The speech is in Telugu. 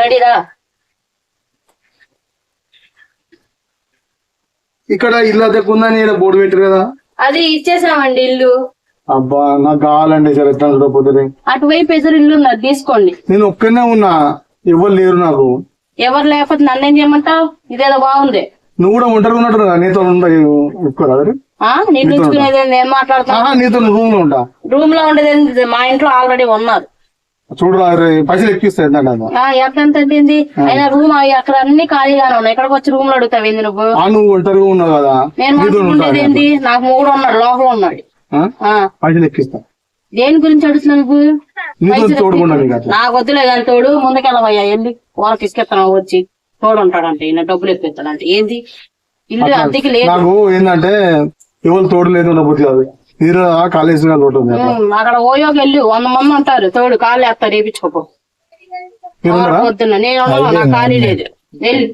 రెడీరా? ఇక్కడ ఇల్లు అద్దెకుందని ఇక్కడ బోర్డు పెట్టారు కదా. అది ఇచ్చేసామండి ఇల్లు. అబ్బా నాకు కావాలండి సరే పోతుంది. అటువైపు ఎదురు ఇల్లు ఉన్నది, తీసుకోండి. నేను ఒక్కనే ఉన్నా, ఎవరు లేరు నాకు. ఎవరు లేకపోతే నన్నేం చేయమంటావు? ఇదేదో బాగుంది. నువ్వు కూడా ఒంటరిగా ఉన్నట్టు నీతో నేను ఉంచుకునేది నేను మాట్లాడుతున్నా. నీతో రూమ్ లో ఉంటా. రూమ్ లో ఉండేది మా ఇంట్లో ఆల్రెడీ ఉన్నారు. చూడు పైసలు ఎక్కిస్తాయి. ఎంత ఏంది అయినా రూమ్ అక్కడ అన్ని ఖాళీగానే ఉన్నాయి. ఇక్కడికి వచ్చి రూమ్ లో అడుగుతావు నువ్వు? నువ్వు ఒంటరిగా ఉన్నావు కదా. నేను మాట్లాడుకునేది ఏంది? నాకు మూడు ఉన్నాడు, లోపల ఉన్నాడు. పైసలు ఎక్కిస్తా. దేని గురించి అడుగుతున్నావు నువ్వు? నాకు నాకు వద్దులే కానీ తోడు ముందుకెళ్ళవయ్యా. వెళ్ళి వాళ్ళకి ఇసుకెత్తాను వచ్చి తోడు ఉంటాడంటే ఈయన డబ్బులు ఎక్కిస్తాడంటే ఏంది? ఇల్లు అద్దెకి లేదు. నాకు ఏంటంటే ఎవరు తోడు లేదు ఉండబోతుంది కాదు. మీరు కాలేజ్ అక్కడ ఓయోకి వెళ్ళి 100 మంది ఉంటారు. తోడు కాళ్ళు వేస్తారు, వేయించుకోపో. పొద్దున్న నేను ఖాళీ లేదు. వెళ్ళి